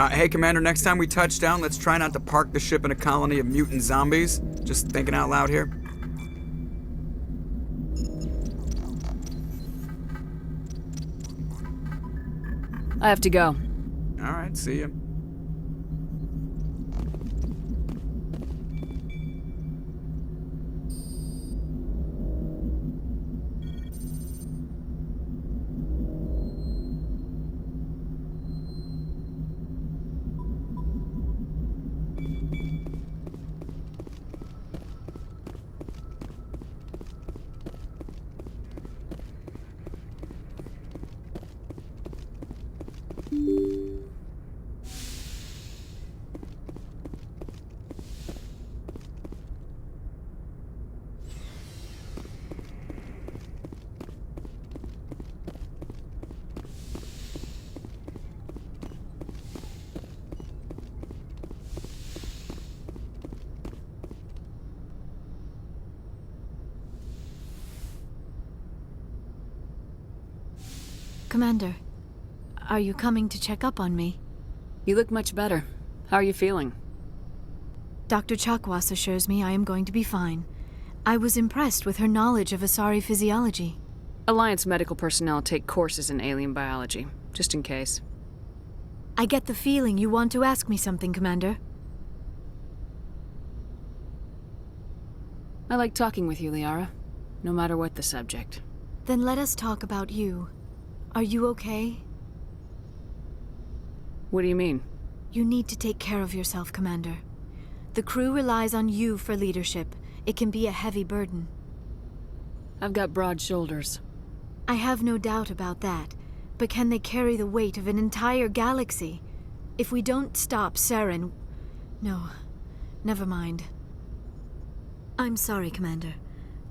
Hey, Commander, next time we touch down, let's try not to park the ship in a colony of mutant zombies. Just thinking out loud here. I have to go. All right, see ya. Commander, are you coming to check up on me? You look much better. How are you feeling? Dr. Chakwas assures me I am going to be fine. I was impressed with her knowledge of Asari physiology. Alliance medical personnel take courses in alien biology, just in case. I get the feeling you want to ask me something, Commander. I like talking with you, Liara, no matter what the subject. Then let us talk about you. Are you okay? What do you mean? You need to take care of yourself, Commander. The crew relies on you for leadership. It can be a heavy burden. I've got broad shoulders. I have no doubt about that. But can they carry the weight of an entire galaxy? If we don't stop Saren... No, never mind. I'm sorry, Commander.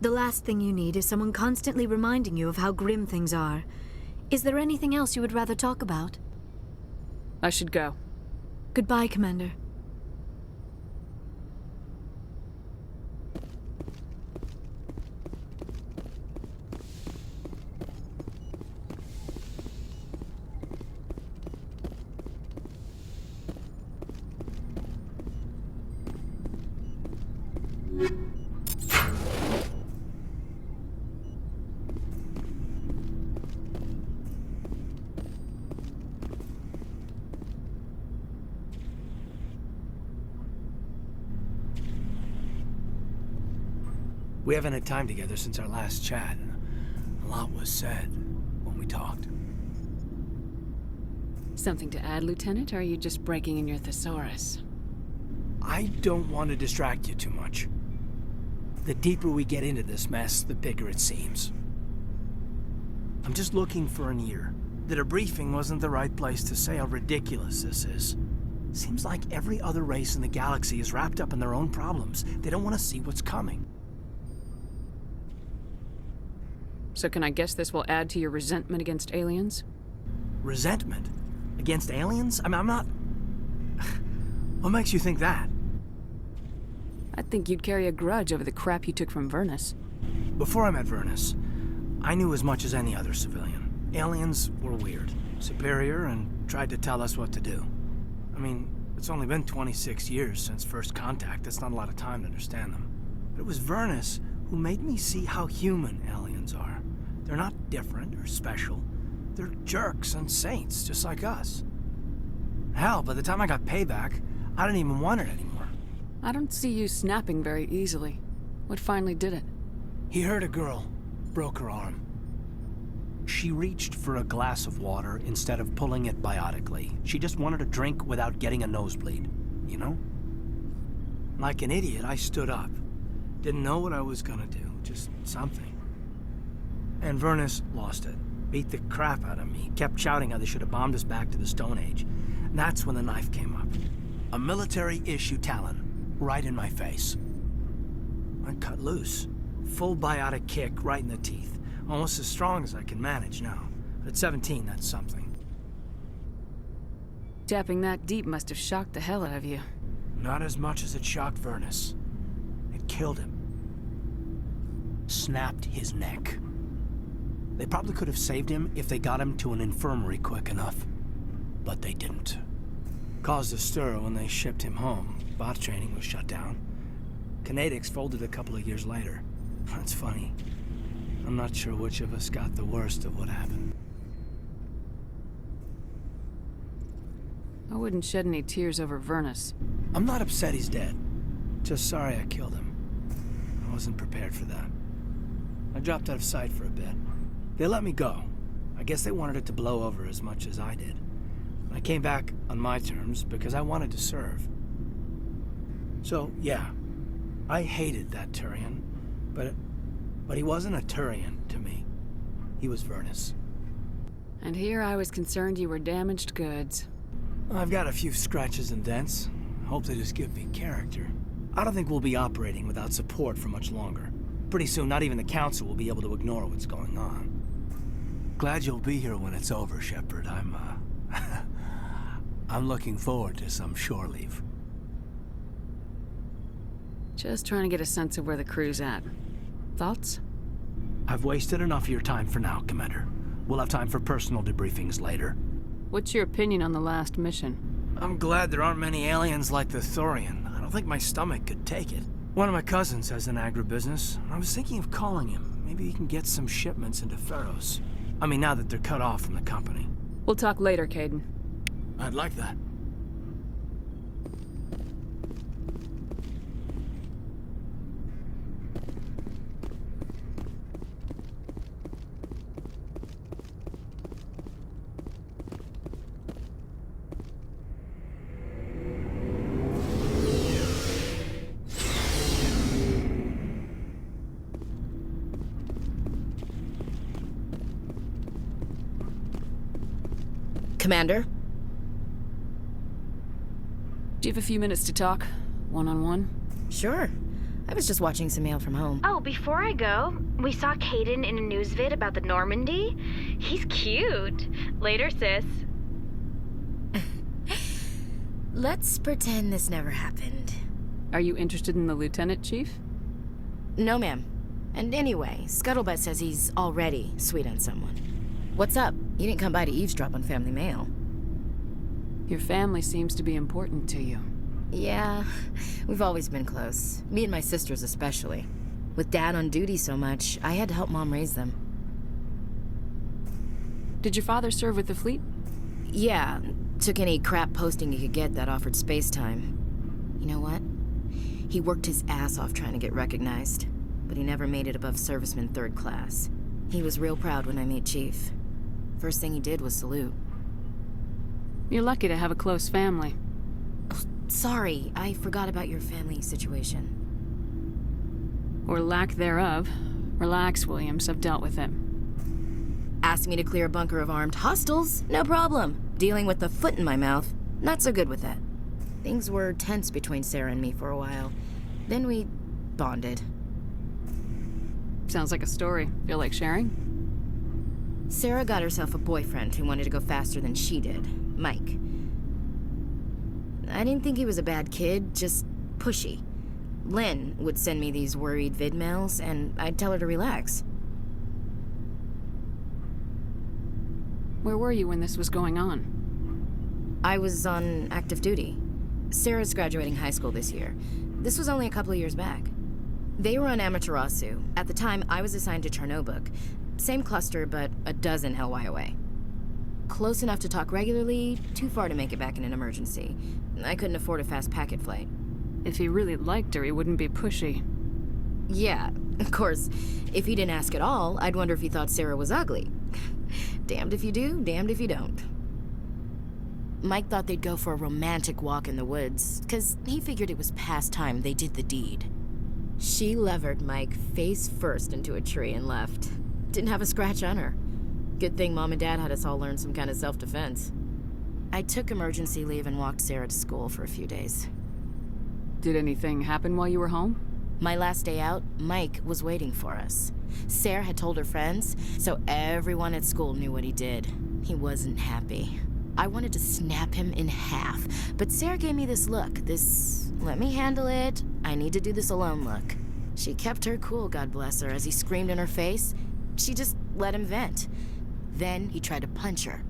The last thing you need is someone constantly reminding you of how grim things are. Is there anything else you would rather talk about? I should go. Goodbye, Commander. We haven't had time together since our last chat. A lot was said when we talked. Something to add, Lieutenant, or are you just breaking in your thesaurus? I don't want to distract you too much. The deeper we get into this mess, the bigger it seems. I'm just looking for an ear. The debriefing wasn't the right place to say how ridiculous this is. Seems like every other race in the galaxy is wrapped up in their own problems. They don't want to see what's coming. So can I guess this will add to your resentment against aliens? Resentment? Against aliens? I'm not... What makes you think that? I think you'd carry a grudge over the crap you took from Vernus. Before I met Vernus, I knew as much as any other civilian. Aliens were weird, superior, and tried to tell us what to do. I mean, it's only been 26 years since first contact. That's not a lot of time to understand them. But it was Vernus who made me see how human aliens are. They're not different or special. They're jerks and saints, just like us. Hell, by the time I got payback, I didn't even want it anymore. I don't see you snapping very easily. What finally did it? He hurt a girl, broke her arm. She reached for a glass of water instead of pulling it biotically. She just wanted a drink without getting a nosebleed, you know? Like an idiot, I stood up. Didn't know what I was gonna do, just something. And Vernus lost it. Beat the crap out of me. Kept shouting how they should have bombed us back to the Stone Age. And that's when the knife came up. A military-issue talon, right in my face. I cut loose. Full biotic kick right in the teeth. Almost as strong as I can manage now. But at 17, that's something. Tapping that deep must have shocked the hell out of you. Not as much as it shocked Vernus. It killed him. Snapped his neck. They probably could have saved him if they got him to an infirmary quick enough. But they didn't. Caused a stir when they shipped him home. Bot training was shut down. Kinetics folded a couple of years later. That's funny. I'm not sure which of us got the worst of what happened. I wouldn't shed any tears over Vernus. I'm not upset he's dead. Just sorry I killed him. I wasn't prepared for that. I dropped out of sight for a bit. They let me go. I guess they wanted it to blow over as much as I did. I came back on my terms because I wanted to serve. So, yeah, I hated that Turian, but he wasn't a Turian to me. He was Vernus. And here I was concerned you were damaged goods. I've got a few scratches and dents. Hope they just give me character. I don't think we'll be operating without support for much longer. Pretty soon, not even the Council will be able to ignore what's going on. Glad you'll be here when it's over, Shepard. I'm looking forward to some shore leave. Just trying to get a sense of where the crew's at. Thoughts? I've wasted enough of your time for now, Commander. We'll have time for personal debriefings later. What's your opinion on the last mission? I'm glad there aren't many aliens like the Thorian. I don't think my stomach could take it. One of my cousins has an agribusiness. I was thinking of calling him. Maybe he can get some shipments into Pharos. I mean, now that they're cut off from the company. We'll talk later, Caden. I'd like that. Commander? Do you have a few minutes to talk? One-on-one? Sure. I was just watching some mail from home. Oh, before I go, we saw Caden in a news vid about the Normandy. He's cute. Later, sis. Let's pretend this never happened. Are you interested in the Lieutenant, Chief? No, ma'am. And anyway, Scuttlebutt says he's already sweet on someone. What's up? You didn't come by to eavesdrop on family mail. Your family seems to be important to you. Yeah, we've always been close. Me and my sisters especially. With Dad on duty so much, I had to help Mom raise them. Did your father serve with the fleet? Yeah, took any crap posting he could get that offered space time. You know what? He worked his ass off trying to get recognized, but he never made it above serviceman 3rd class. He was real proud when I met Chief. First thing he did was salute. You're lucky to have a close family. Oh, sorry, I forgot about your family situation. Or lack thereof. Relax, Williams. I've dealt with it. Asked me to clear a bunker of armed hostiles? No problem. Dealing with the foot in my mouth? Not so good with that. Things were tense between Sarah and me for a while. Then we bonded. Sounds like a story. Feel like sharing? Sarah got herself a boyfriend who wanted to go faster than she did, Mike. I didn't think he was a bad kid, just pushy. Lynn would send me these worried vid mails, and I'd tell her to relax. Where were you when this was going on? I was on active duty. Sarah's graduating high school this year. This was only a couple of years back. They were on Amaterasu. At the time, I was assigned to Chernobog. Same cluster, but a dozen LY away. Close enough to talk regularly, too far to make it back in an emergency. I couldn't afford a fast packet flight. If he really liked her, he wouldn't be pushy. Yeah, of course. If he didn't ask at all, I'd wonder if he thought Sarah was ugly. Damned if you do, damned if you don't. Mike thought they'd go for a romantic walk in the woods, 'cause he figured it was past time they did the deed. She levered Mike face first into a tree and left. Didn't have a scratch on her. Good thing Mom and Dad had us all learn some kind of self-defense. I took emergency leave and walked Sarah to school for a few days. Did anything happen while you were home? My last day out, Mike was waiting for us. Sarah had told her friends, so everyone at school knew what he did. He wasn't happy. I wanted to snap him in half, but Sarah gave me this look, this let me handle it, I need to do this alone look. She kept her cool, God bless her, as he screamed in her face. She just let him vent. Then he tried to punch her.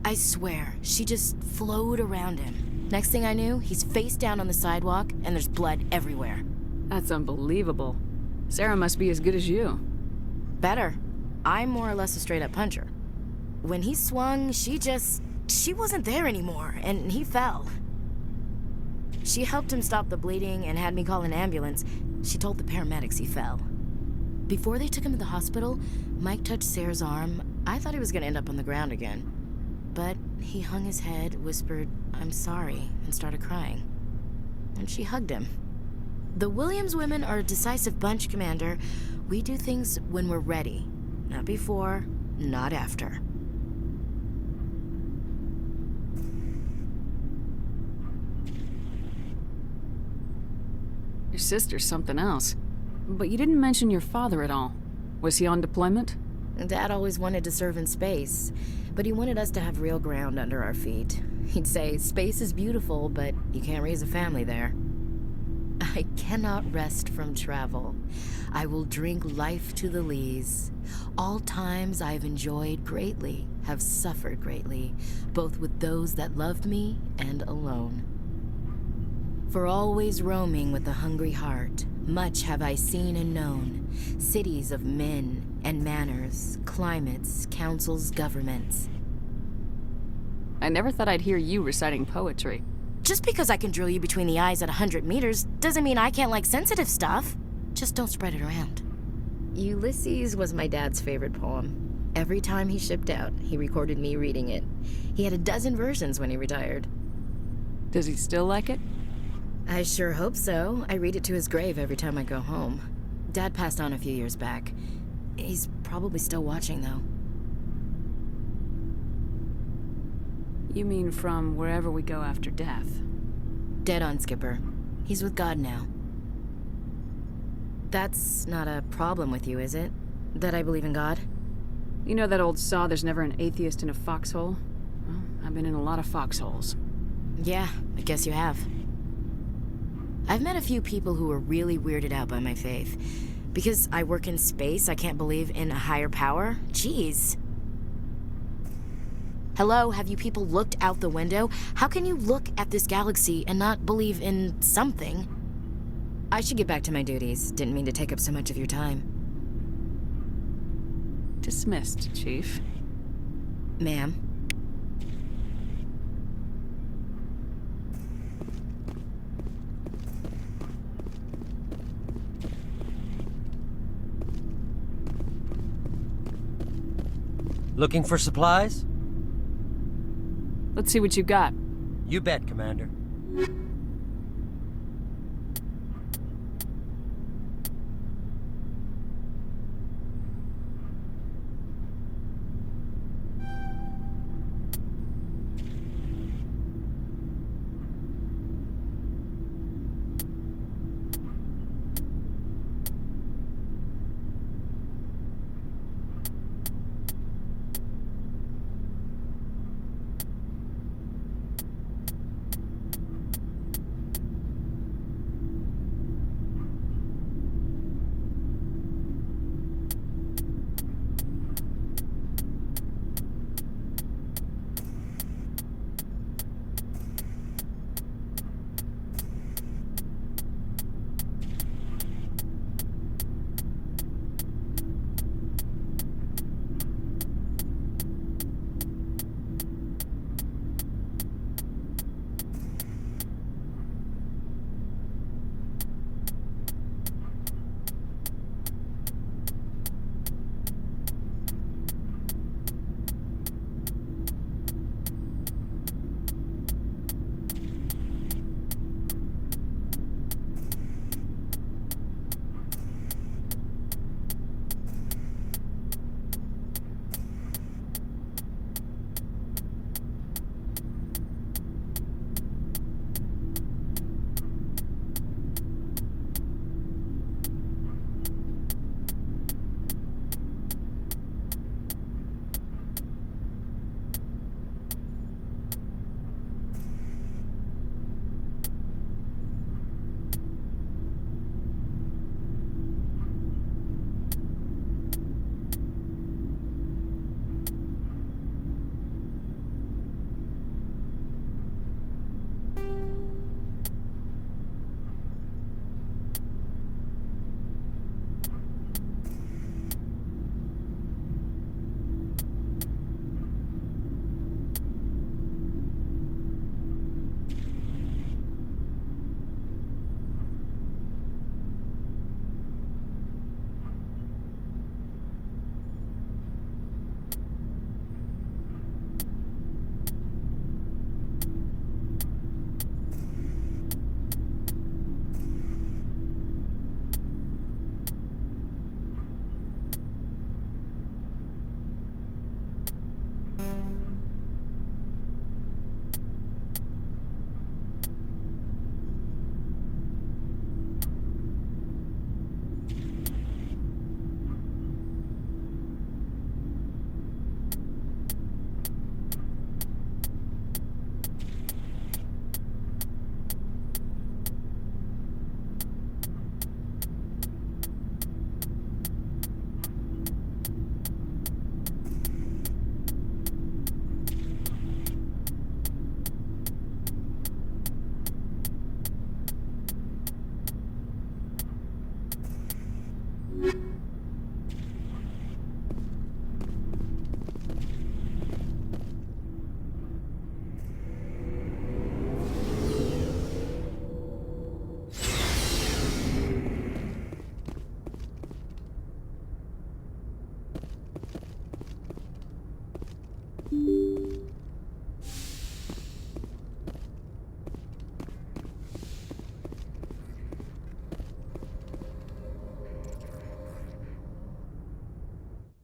I swear, she just flowed around him. Next thing I knew, he's face down on the sidewalk, and there's blood everywhere. That's unbelievable. Sarah must be as good as you. Better. I'm more or less a straight-up puncher. When he swung, she wasn't there anymore, and he fell. She helped him stop the bleeding and had me call an ambulance. She told the paramedics he fell. Before they took him to the hospital, Mike touched Sarah's arm. I thought he was gonna end up on the ground again. But he hung his head, whispered, "I'm sorry," and started crying. And she hugged him. The Williams women are a decisive bunch, Commander. We do things when we're ready. Not before, not after. Your sister's something else. But you didn't mention your father at all. Was he on deployment? Dad always wanted to serve in space, but he wanted us to have real ground under our feet. He'd say, space is beautiful, but you can't raise a family there. I cannot rest from travel. I will drink life to the lees. All times I have enjoyed greatly, have suffered greatly, both with those that loved me and alone. For always roaming with a hungry heart, much have I seen and known, cities of men and manners, climates, councils, governments. I never thought I'd hear you reciting poetry. Just because I can drill you between the eyes at 100 meters doesn't mean I can't like sensitive stuff. Just don't spread it around. Ulysses was my dad's favorite poem. Every time he shipped out, he recorded me reading it. He had a dozen versions when he retired. Does he still like it? I sure hope so. I read it to his grave every time I go home. Dad passed on a few years back. He's probably still watching, though. You mean from wherever we go after death? Dead on, Skipper. He's with God now. That's not a problem with you, is it? That I believe in God? You know that old saw, there's never an atheist in a foxhole? Well, I've been in a lot of foxholes. Yeah, I guess you have. I've met a few people who were really weirded out by my faith. Because I work in space, I can't believe in a higher power? Jeez. Hello, have you people looked out the window? How can you look at this galaxy and not believe in something? I should get back to my duties. Didn't mean to take up so much of your time. Dismissed, Chief. Ma'am. Looking for supplies? Let's see what you got. You bet, Commander. Shepard.